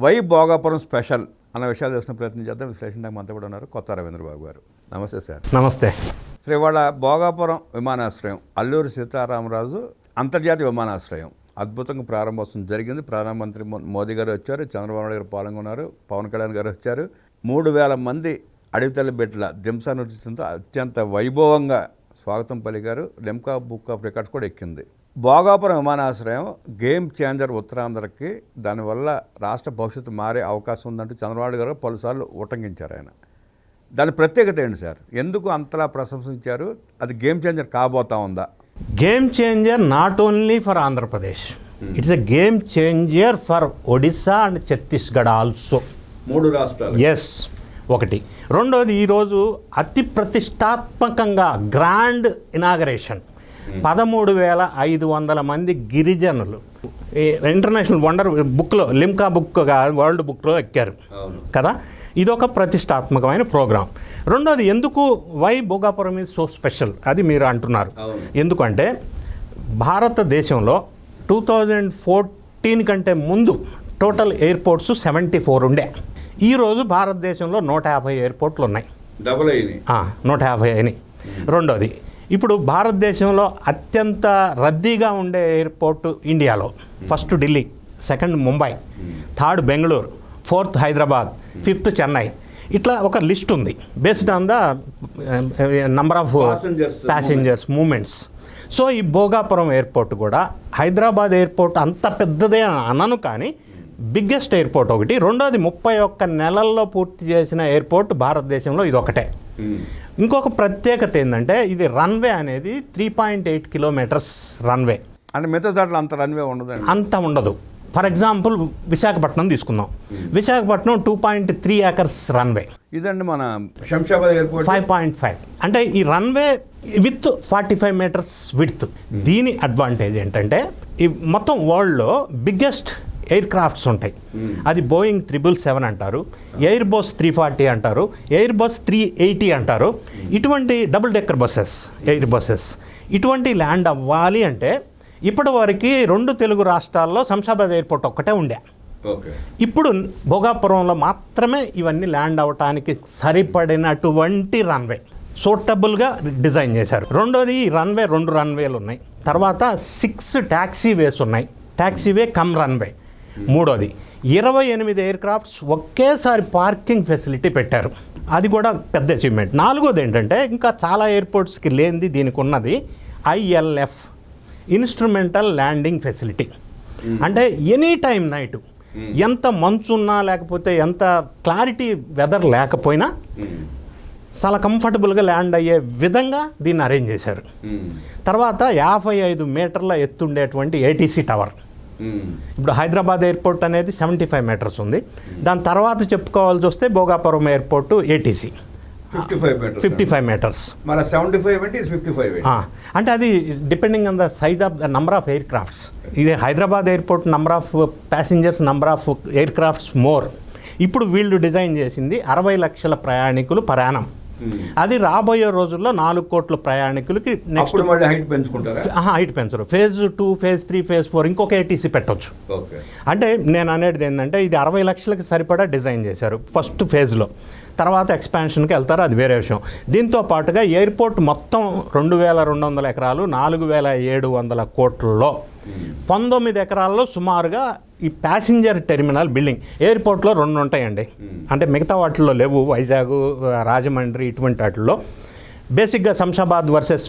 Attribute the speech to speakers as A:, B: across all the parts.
A: Why Bhogapuram special అన్న విషయాలు తెలిసిన ప్రయత్నం చేద్దాం. విశ్లేషణ మనతో కూడా ఉన్నారు కొత్త రవీంద్రబాబు గారు. నమస్తే సార్.
B: నమస్తే.
A: సో ఇవాళ భోగాపురం విమానాశ్రయం అల్లూరి సీతారామరాజు అంతర్జాతీయ విమానాశ్రయం అద్భుతంగా ప్రారంభోత్సవం జరిగింది. ప్రధానమంత్రి మోదీ గారు వచ్చారు, చంద్రబాబు నాయుడు గారు పాల్గొన్నారు, పవన్ కళ్యాణ్ గారు వచ్చారు. 3000 మంది అడవితల్లి బిడ్డల దింసా నృత్యంతో అత్యంత వైభవంగా స్వాగతం పలికారు. లిమ్కా బుక్ ఆఫ్ రికార్డ్స్ కూడా ఎక్కింది. భోగాపురం విమానాశ్రయం గేమ్ చేంజర్ ఉత్తరాంధ్రకి, దానివల్ల రాష్ట్ర భవిష్యత్తు మారే అవకాశం ఉందంటూ చంద్రబాబు గారు పలుసార్లు ఉటంకించారు. ఆయన దాని ప్రత్యేకత ఏంటి సార్? ఎందుకు అంతలా ప్రశంసించారు? అది గేమ్ చేంజర్ కాబోతా ఉందా?
B: Game changer not only for Andhra Pradesh, it's a game changer for Odisha and Chhattisgarh also.
A: 3 రాష్ట్రాలు.
B: ఎస్, ఒకటి. రెండోది, ఈరోజు అతి ప్రతిష్టాత్మకంగా గ్రాండ్ ఇనాగరేషన్ 13,500 మంది గిరిజనులు ఇంటర్నేషనల్ వండర్ బుక్లో, లిమ్కా బుక్ వరల్డ్ బుక్లో ఎక్కారు కదా. ఇదొక ప్రతిష్టాత్మకమైన ప్రోగ్రాం. రెండోది, ఎందుకు why Bhogapuram is so special అది మీరు అంటున్నారు. ఎందుకంటే భారతదేశంలో 2014 కంటే ముందు టోటల్ ఎయిర్పోర్ట్స్ 74 ఉండే. ఈరోజు భారతదేశంలో 150 ఎయిర్పోర్ట్లు ఉన్నాయి. 150 అయినాయి. రెండోది, ఇప్పుడు భారతదేశంలో అత్యంత రద్దీగా ఉండే ఎయిర్పోర్టు ఇండియాలో first Delhi, second Mumbai, third Bengaluru, fourth Hyderabad, fifth Chennai. ఇట్లా ఒక లిస్ట్ ఉంది based on the number of passengers movements. So ఈ భోగాపురం ఎయిర్పోర్ట్ కూడా హైదరాబాద్ ఎయిర్పోర్ట్ అంత పెద్దదే అనను, కానీ బిగ్గెస్ట్ ఎయిర్పోర్ట్ ఒకటి. రెండోది, 31 నెలల్లో పూర్తి చేసిన ఎయిర్పోర్ట్ భారతదేశంలో ఇది ఒకటే. ఇంకొక ప్రత్యేకత ఏంటంటే ఇది రన్వే అనేది 3.8 కిలోమీటర్స్ రన్వే.
A: అంటే మిగతా దాంట్లో అంత రన్వే ఉండదు,
B: అంత ఉండదు. ఫర్ ఎగ్జాంపుల్ విశాఖపట్నం తీసుకుందాం. Visakhapatnam 2.3 acres runway.
A: ఇదండి మన శంషాబాద్ ఎయిర్పోర్ట్
B: 5.5. అంటే ఈ రన్వే విత్ 45 మీటర్స్ విడ్త్. దీని అడ్వాంటేజ్ ఏంటంటే ఈ మొత్తం వరల్డ్లో బిగ్గెస్ట్ ఎయిర్ క్రాఫ్ట్స్ ఉంటాయి. అది బోయింగ్ 777 అంటారు, ఎయిర్ బస్ 340 అంటారు, ఎయిర్ బస్ 380 అంటారు. ఇటువంటి double decker buses, air buses ఇటువంటి ల్యాండ్ అవ్వాలి అంటే ఇప్పటి వరకు 2 తెలుగు రాష్ట్రాల్లో శంషాబాద్ ఎయిర్పోర్ట్ ఒక్కటే ఉండే. ఇప్పుడు భోగాపురంలో మాత్రమే ఇవన్నీ ల్యాండ్ అవ్వటానికి సరిపడినటువంటి రన్వే సూటబుల్గా డిజైన్ చేశారు. రెండోది, ఈ రన్వే 2 రన్వేలు ఉన్నాయి. తర్వాత 6 ట్యాక్సీవేస్ ఉన్నాయి, ట్యాక్సీవే కమ్ రన్వే. మూడోది, 28 ఎయిర్ క్రాఫ్ట్స్ ఒకేసారి పార్కింగ్ ఫెసిలిటీ పెట్టారు. అది కూడా పెద్ద అచీవ్మెంట్. నాలుగోది ఏంటంటే ఇంకా చాలా ఎయిర్పోర్ట్స్కి లేనిది దీనికి ఉన్నది ILF, ఇన్స్ట్రుమెంటల్ ల్యాండింగ్ ఫెసిలిటీ. అంటే ఎనీ టైం నైట్ ఎంత మంచున్నా లేకపోతే ఎంత క్లారిటీ వెదర్ లేకపోయినా చాలా కంఫర్టబుల్గా ల్యాండ్ అయ్యే విధంగా దీన్ని అరేంజ్ చేశారు. తర్వాత 55 మీటర్ల ఎత్తుండేటువంటి ATC టవర్. ఇప్పుడు హైదరాబాద్ ఎయిర్పోర్ట్ అనేది 75 మీటర్స్ ఉంది. దాని తర్వాత చెప్పుకోవాల్సి వస్తే భోగాపురం ఎయిర్పోర్టు ATC 55 మీటర్స్. అంటే అది depending on the size of the number of aircrafts. ఇది Hyderabad airport number of passengers, number of aircrafts more. ఇప్పుడు వీళ్ళు డిజైన్ చేసింది 60 లక్షల ప్రయాణికులు ప్రయాణం. అది రాబోయే రోజుల్లో 4 కోట్ల ప్రయాణికులకి నెక్స్ట్ హైట్ పెంచరు. ఫేజ్ 2, ఫేజ్ 3, ఫేజ్ 4 ఇంకొక ATC పెట్టవచ్చు. అంటే నేను అనేది ఏంటంటే ఇది 60 లక్షలకి సరిపడా డిజైన్ చేశారు ఫస్ట్ ఫేజ్లో. తర్వాత ఎక్స్పాన్షన్కి వెళ్తారు, అది వేరే విషయం. దీంతో పాటుగా ఎయిర్పోర్ట్ మొత్తం 2200 ఎకరాలు, 4700 కోట్లలో 19 ఎకరాల్లో సుమారుగా ఈ ప్యాసింజర్ టెర్మినల్ బిల్డింగ్. ఎయిర్పోర్ట్లో 2 ఉంటాయండి, అంటే మిగతా వాటిల్లో లేవు. వైజాగ్, రాజమండ్రి ఇటువంటి వాటిల్లో బేసిక్గా శంషాబాద్ వర్సెస్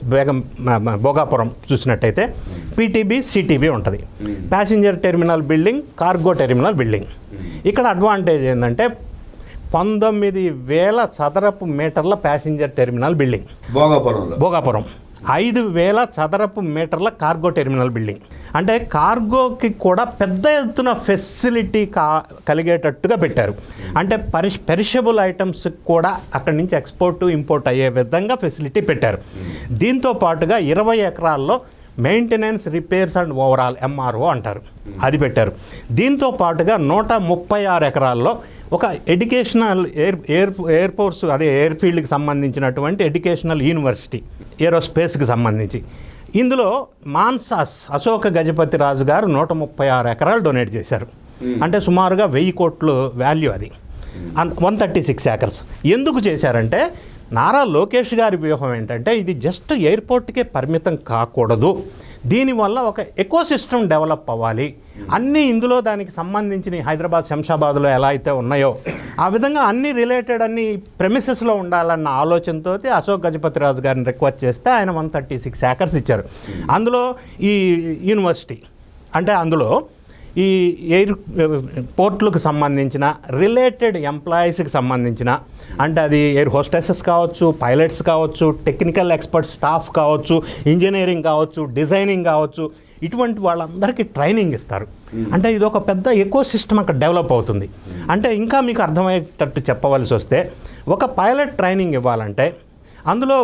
B: భోగాపురం చూసినట్టయితే PTB, CTB ఉంటుంది. Passenger terminal building, cargo terminal building. ఇక్కడ అడ్వాంటేజ్ ఏంటంటే 19,000 చదరపు మీటర్ల ప్యాసింజర్ టెర్మినల్ బిల్డింగ్ భోగాపురం, 5,000 చదరపు మీటర్ల కార్గో టెర్మినల్ బిల్డింగ్. అంటే కార్గోకి కూడా పెద్ద ఎత్తున ఫెసిలిటీ కలిగేటట్టుగా పెట్టారు. అంటే పెరిషబుల్ ఐటమ్స్ కూడా అక్కడి నుంచి ఎక్స్పోర్ట్, ఇంపోర్ట్ అయ్యే విధంగా ఫెసిలిటీ పెట్టారు. దీంతో పాటుగా 20 ఎకరాల్లో maintenance, repairs and overall MRO అంటారు, అది పెట్టారు. దీంతో పాటుగా 136 ఎకరాల్లో ఒక ఎడ్యుకేషనల్ ఎయిర్ఫోర్స్, అదే ఎయిర్ ఫీల్డ్కి సంబంధించినటువంటి ఎడ్యుకేషనల్ యూనివర్సిటీ, ఏరోస్పేస్కి సంబంధించి. ఇందులో మాన్సాస్ అశోక గజపతి రాజు గారు 136 ఎకరాలు డొనేట్ చేశారు. అంటే సుమారుగా 1000 కోట్లు వాల్యూ అది. 136 ఏకర్స్. ఎందుకు చేశారంటే నారా లోకేష్ గారి వ్యూహం ఏంటంటే ఇది జస్ట్ ఎయిర్పోర్ట్కే పరిమితం కాకూడదు, దీనివల్ల ఒక ఎకోసిస్టమ్ డెవలప్ అవ్వాలి, అన్నీ ఇందులో దానికి సంబంధించిన హైదరాబాద్ శంషాబాద్లో ఎలా అయితే ఉన్నాయో ఆ విధంగా అన్ని రిలేటెడ్ అన్ని ప్రెమిసెస్లో ఉండాలన్న ఆలోచనతో అశోక్ గజపతిరాజు గారిని రిక్వెస్ట్ చేస్తే ఆయన 136 ఏకర్స్ ఇచ్చారు. అందులో ఈ యూనివర్సిటీ అంటే అందులో ఈ ఎయిర్ పోర్ట్లకు సంబంధించిన రిలేటెడ్ ఎంప్లాయీస్కి సంబంధించిన అంటే అది ఎయిర్ హోస్టెసెస్ కావచ్చు, పైలట్స్ కావచ్చు, టెక్నికల్ ఎక్స్పర్ట్ స్టాఫ్ కావచ్చు, ఇంజనీరింగ్ కావచ్చు, డిజైనింగ్ కావచ్చు, ఇటువంటి వాళ్ళందరికీ ట్రైనింగ్ ఇస్తారు. అంటే ఇది ఒక పెద్ద ఎకో సిస్టమ్ అక్కడ డెవలప్ అవుతుంది. అంటే ఇంకా మీకు అర్థమయ్యేటట్టు చెప్పవలసి వస్తే ఒక పైలట్ ట్రైనింగ్ ఇవ్వాలంటే అందులో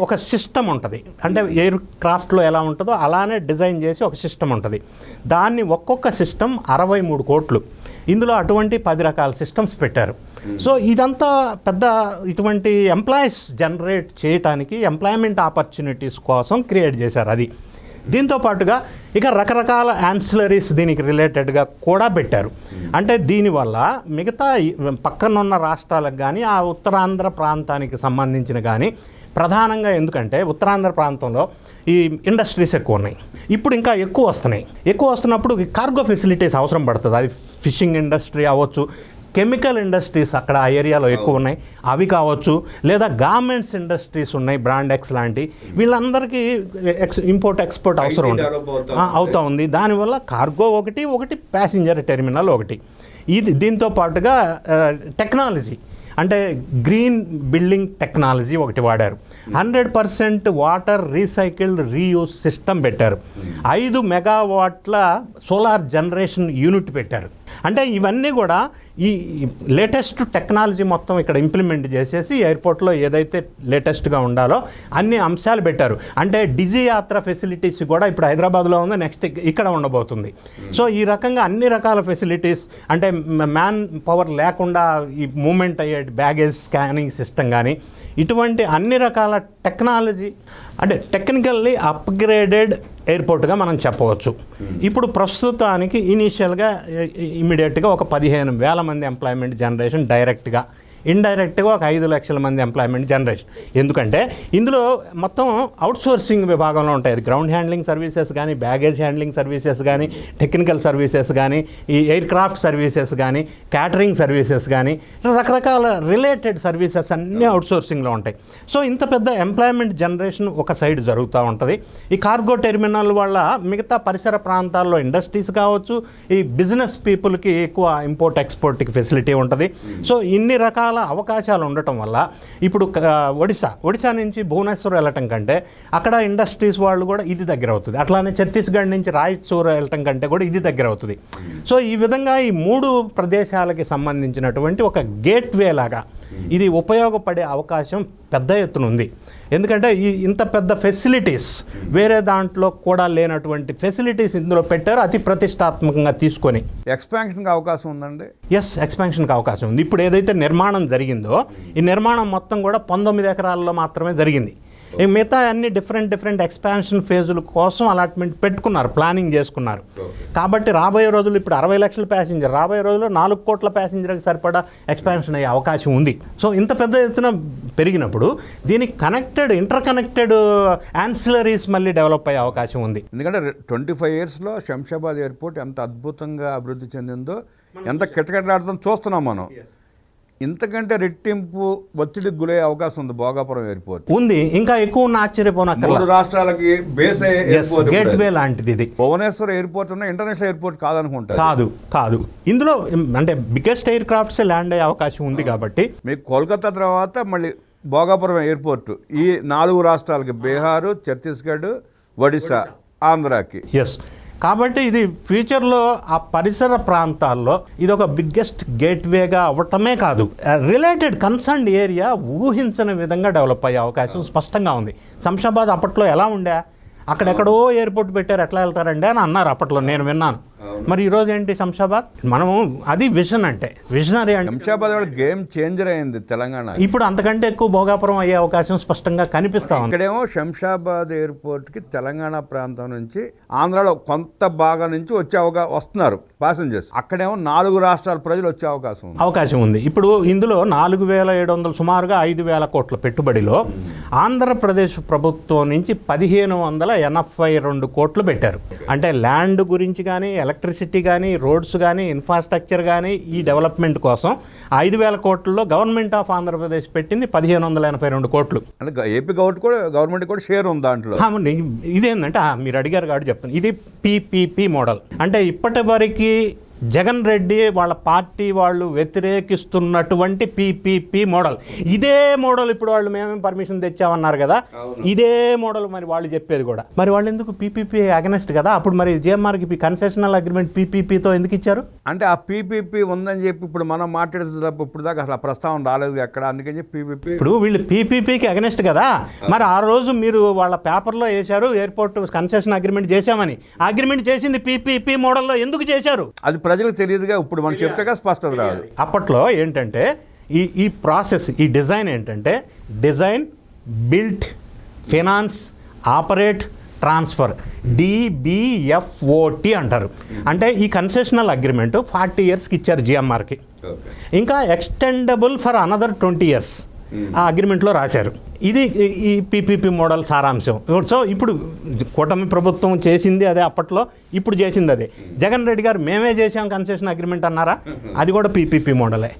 B: ఒక సిస్టమ్ ఉంటుంది. అంటే ఎయిర్ క్రాఫ్ట్లో ఎలా ఉంటుందో అలానే డిజైన్ చేసి ఒక సిస్టమ్ ఉంటుంది. దాన్ని ఒక్కొక్క సిస్టమ్ 63 కోట్లు. ఇందులో అటువంటి 10 రకాల సిస్టమ్స్ పెట్టారు. సో ఇదంతా పెద్ద ఇటువంటి ఎంప్లాయీస్ జనరేట్ చేయడానికి ఎంప్లాయ్మెంట్ ఆపర్చునిటీస్ కోసం క్రియేట్ చేశారు అది. దీంతో పాటుగా ఇక రకరకాల యాన్సిలరీస్ దీనికి రిలేటెడ్గా కూడా పెట్టారు. అంటే దీనివల్ల మిగతా పక్కనున్న రాష్ట్రాలకు కానీ ఆ ఉత్తరాంధ్ర ప్రాంతానికి సంబంధించిన కానీ ప్రధానంగా, ఎందుకంటే ఉత్తరాంధ్ర ప్రాంతంలో ఈ ఇండస్ట్రీస్ ఎక్కువ ఉన్నాయి, ఇప్పుడు ఇంకా ఎక్కువ వస్తున్నాయి. ఎక్కువ వస్తున్నప్పుడు కార్గో ఫెసిలిటీస్ అవసరం పడుతుంది. అది ఫిషింగ్ ఇండస్ట్రీ అవ్వచ్చు, కెమికల్ ఇండస్ట్రీస్ అక్కడ ఆ ఏరియాలో ఎక్కువ ఉన్నాయి, అవి కావచ్చు, లేదా గార్మెంట్స్ ఇండస్ట్రీస్ ఉన్నాయి, బ్రాండెక్స్ లాంటి, వీళ్ళందరికీ ఇంపోర్ట్ ఎక్స్పోర్ట్ అవసరం అవుతూ ఉంది. దానివల్ల కార్గో ఒకటి ప్యాసింజర్ టెర్మినల్ ఒకటి. ఇది దీంతో పాటుగా టెక్నాలజీ అంటే గ్రీన్ బిల్డింగ్ టెక్నాలజీ ఒకటి వాడారు. 100% వాటర్ రీసైకిల్డ్ రీయూజ్ సిస్టమ్ పెట్టారు. 5 మెగావాట్ల సోలార్ జనరేషన్ యూనిట్ పెట్టారు. అంటే ఇవన్నీ కూడా ఈ లేటెస్ట్ టెక్నాలజీ మొత్తం ఇక్కడ ఇంప్లిమెంట్ చేసేసి ఎయిర్పోర్ట్లో ఏదైతే లేటెస్ట్గా ఉండాలో అన్ని అంశాలు పెట్టారు. అంటే డిజీ యాత్ర ఫెసిలిటీస్ కూడా ఇప్పుడు హైదరాబాద్లో ఉంది, నెక్స్ట్ ఇక్కడ ఉండబోతుంది. సో ఈ రకంగా అన్ని రకాల ఫెసిలిటీస్ అంటే మ్యాన్ పవర్ లేకుండా ఈ మూమెంట్ అయ్యే బ్యాగేజ్ స్కానింగ్ సిస్టమ్ కానీ ఇటువంటి అన్ని రకాల టెక్నాలజీ అంటే టెక్నికల్లీ అప్గ్రేడెడ్ ఎయిర్పోర్ట్గా మనం చెప్పవచ్చు. ఇప్పుడు ప్రస్తుతానికి ఇనీషియల్గా ఇమీడియట్గా ఒక 15,000 మంది ఎంప్లాయ్మెంట్ జనరేషన్ డైరెక్ట్గా, ఇండైరెక్ట్గా ఒక 5 లక్షల మంది ఎంప్లాయ్మెంట్ జనరేషన్. ఎందుకంటే ఇందులో మొత్తం అవుట్సోర్సింగ్ విభాగంలో ఉంటాయి. అది గ్రౌండ్ హ్యాండ్లింగ్ సర్వీసెస్ కానీ, బ్యాగేజ్ హ్యాండ్లింగ్ సర్వీసెస్ కానీ, టెక్నికల్ సర్వీసెస్ కానీ, ఈ ఎయిర్ క్రాఫ్ట్ సర్వీసెస్ కానీ, క్యాటరింగ్ సర్వీసెస్ కానీ, రకరకాల రిలేటెడ్ సర్వీసెస్ అన్నీ అవుట్సోర్సింగ్లో ఉంటాయి. సో ఇంత పెద్ద ఎంప్లాయ్మెంట్ జనరేషన్ ఒక సైడ్ జరుగుతూ ఉంటుంది. ఈ కార్గో టెర్మినల్ వల్ల మిగతా పరిసర ప్రాంతాల్లో ఇండస్ట్రీస్ కావచ్చు, ఈ బిజినెస్ పీపుల్కి ఎక్కువ ఇంపోర్ట్ ఎక్స్పోర్ట్కి ఫెసిలిటీ ఉంటుంది. సో ఇన్ని రకాల అవకాశాలు ఉండటం వల్ల ఇప్పుడు ఒడిశా నుంచి భువనేశ్వర్ వెళ్ళటం కంటే అక్కడ ఇండస్ట్రీస్ వాళ్ళు కూడా ఇది దగ్గర అవుతుంది. అట్లానే ఛత్తీస్గఢ్ నుంచి రాయచూర్ వెళ్ళటం కంటే కూడా ఇది దగ్గర అవుతుంది. సో ఈ విధంగా ఈ 3 ప్రదేశాలకి సంబంధించినటువంటి ఒక గేట్వే లాగా ఇది ఉపయోగపడే అవకాశం పెద్ద ఎత్తున ఉంది. ఎందుకంటే ఇంత పెద్ద ఫెసిలిటీస్ వేరే దాంట్లో కూడా లేనటువంటి ఫెసిలిటీస్ ఇందులో పెట్టారు, అతి ప్రతిష్టాత్మకంగా తీసుకొని.
A: ఎక్స్పాన్షన్కి అవకాశం ఉందండి?
B: ఎస్, ఎక్స్పాన్షన్కి అవకాశం ఉంది. ఇప్పుడు ఏదైతే నిర్మాణం జరిగిందో ఈ నిర్మాణం మొత్తం కూడా 19 ఎకరాల్లో మాత్రమే జరిగింది. మిగతా అన్ని డిఫరెంట్ ఎక్స్పాన్షన్ ఫేజుల కోసం అలాట్మెంట్ పెట్టుకున్నారు, ప్లానింగ్ చేసుకున్నారు. కాబట్టి రాబోయే రోజులు ఇప్పుడు 60 లక్షల ప్యాసింజర్, రాబోయే రోజుల్లో 4 కోట్ల ప్యాసింజర్కి సరిపడా ఎక్స్పాన్షన్ అయ్యే అవకాశం ఉంది. సో ఇంత పెద్ద ఎత్తున పెరిగినప్పుడు దీనికి ఇంటర్ కనెక్టెడ్ యాన్సిలరీస్ మళ్ళీ డెవలప్ అయ్యే అవకాశం ఉంది.
A: ఎందుకంటే 25 ఇయర్స్లో శంషాబాద్ ఎయిర్పోర్ట్ ఎంత అద్భుతంగా అభివృద్ధి చెందిందో, ఎంత కిటకిటలాడుతుందో చూస్తున్నాం మనం. ఇంతకంటే రెట్టింపు ఒత్తిడికి గురయ్యే అవకాశం ఉంది భోగాపురం ఎయిర్పోర్ట్
B: ఉంది. ఇంకా ఎక్కువ ఉన్న ఆశ్చర్యపోనక్కర్లేదు.
A: 3 రాష్ట్రాలకి బేస్ ఎయిర్పోర్ట్,
B: గేట్వే లాంటిది ఇది.
A: భువనేశ్వర్ ఎయిర్పోర్ట్ ఉన్న ఇంటర్నేషనల్ ఎయిర్పోర్ట్ కాదనుకుంటా.
B: కాదు ఇందులో అంటే బిగ్గెస్ట్ ఎయిర్ క్రాఫ్ట్స్ ల్యాండ్ అయ్యే అవకాశం ఉంది. కాబట్టి
A: మీకు కోల్కతా తర్వాత మళ్ళీ భోగాపురం ఎయిర్పోర్ట్ ఈ 4 రాష్ట్రాలకి, బీహారు, ఛత్తీస్గఢ్, ఒడిశా, ఆంధ్రాకి.
B: ఎస్, కాబట్టి ఇది ఫ్యూచర్లో ఆ పరిసర ప్రాంతాల్లో ఇది ఒక బిగ్గెస్ట్ గేట్వేగా అవ్వటమే కాదు, రిలేటెడ్ కన్సర్న్డ్ ఏరియా ఊహించని విధంగా డెవలప్ అయ్యే అవకాశం స్పష్టంగా ఉంది. శంషాబాద్ అప్పట్లో ఎలా ఉండే, అక్కడెక్కడో ఎయిర్పోర్ట్ పెట్టారు, ఎట్లా వెళ్తారండి అని అన్నారు అప్పట్లో, నేను విన్నాను. మరి ఈరోజు ఏంటి శంషాబాద్? మనము అది విజన్ అంటే విజనరీ అంటే
A: శంషాబాద్ వాళ్ళ గేమ్ చేంజర్ అయింది తెలంగాణ.
B: ఇప్పుడు అంతకంటే ఎక్కువ భోగాపురం అయ్యే అవకాశం స్పష్టంగా కనిపిస్తా ఉంది.
A: ఇక్కడేమో శంషాబాద్ ఎయిర్పోర్ట్కి తెలంగాణ ప్రాంతం నుంచి ఆంధ్రాలో కొంత భాగం నుంచి వస్తున్నారు ప్యాసింజర్స్. అక్కడేమో 4 రాష్ట్రాల ప్రజలు వచ్చే అవకాశం
B: ఉంది. ఇప్పుడు ఇందులో 4,700 సుమారుగా 5,000 కోట్ల పెట్టుబడిలో ఆంధ్రప్రదేశ్ ప్రభుత్వం నుంచి 1,582 కోట్లు పెట్టారు. అంటే ల్యాండ్ గురించి కానీ, ఎలక్ట్రిసిటీ కానీ, రోడ్స్ కానీ, ఇన్ఫ్రాస్ట్రక్చర్ కానీ, ఈ డెవలప్మెంట్ కోసం 5,000 కోట్లలో గవర్నమెంట్ ఆఫ్ ఆంధ్రప్రదేశ్ పెట్టింది 1,582 కోట్లు.
A: అంటే ఏపీ గవర్నమెంట్ కూడా షేర్ ఉంది దాంట్లో.
B: ఇదేంటంటే మీరు అడిగారు కాబట్టి చెప్తాను. ఇది PPP మోడల్. అంటే ఇప్పటి వరకు జగన్ రెడ్డి వాళ్ళ పార్టీ వాళ్ళు వ్యతిరేకిస్తున్నటువంటి PPP మోడల్. ఇదే మోడల్ ఇప్పుడు వాళ్ళు మేమేం పర్మిషన్ తెచ్చామన్నారు కదా, ఇదే మోడల్ మరి వాళ్ళు చెప్పేది కూడా. మరి వాళ్ళు ఎందుకు PPP అగనెస్ట్ కదా? అప్పుడు మరి GMRకి కన్సెషనల్ అగ్రిమెంట్ PPPతో ఎందుకు ఇచ్చారు?
A: అంటే ఆ PPP ఉందని చెప్పి ఇప్పుడు మనం మాట్లాడుతున్నప్పుడు ఇప్పుడు దాకా అసలు ప్రస్తావన రాలేదు ఎక్కడ. అందుకని చెప్పి PPP
B: ఇప్పుడు వీళ్ళు PPPకి అగనెస్ట్ కదా. మరి ఆ రోజు మీరు వాళ్ళ పేపర్లో వేశారు ఎయిర్పోర్ట్ కన్సెషన్ అగ్రిమెంట్ చేశామని. అగ్రిమెంట్ చేసింది PPP మోడల్లో ఎందుకు చేశారు?
A: అది ప్రజలకు తెలియదుగా. ఇప్పుడు మనం చెప్తే స్పష్టత రాదు.
B: అప్పట్లో ఏంటంటే ఈ ప్రాసెస్, ఈ డిజైన్ ఏంటంటే design, built, finance, operate, transfer, DBFOT అంటారు. అంటే ఈ కన్సెషనల్ అగ్రిమెంట్ 40 ఇయర్స్కి ఇచ్చారు GMRకి. ఇంకా ఎక్స్టెండబుల్ ఫర్ అనదర్ 20 ఇయర్స్ ఆ అగ్రిమెంట్లో రాశారు. ఇది ఈ PPP మోడల్ సారాంశం. సో ఇప్పుడు కూటమి ప్రభుత్వం చేసింది అదే, అప్పట్లో ఇప్పుడు చేసింది అదే. జగన్ రెడ్డి గారు మేమే చేసాం కన్సెషన్ అగ్రిమెంట్ అన్నారా? అది కూడా PPP మోడలే.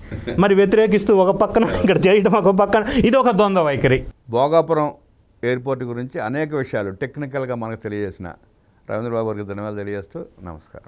B: మరి వ్యతిరేకిస్తూ ఒక పక్కన ఇక్కడ చేయడం, ఒక పక్కన ఇది ఒక ద్వంద్వ వైఖరి.
A: భోగాపురం ఎయిర్పోర్ట్ గురించి అనేక విషయాలు టెక్నికల్గా మనకు తెలియజేసిన రవీంద్రబాబు గారికి ధన్యవాదాలు తెలియజేస్తూ నమస్కారం.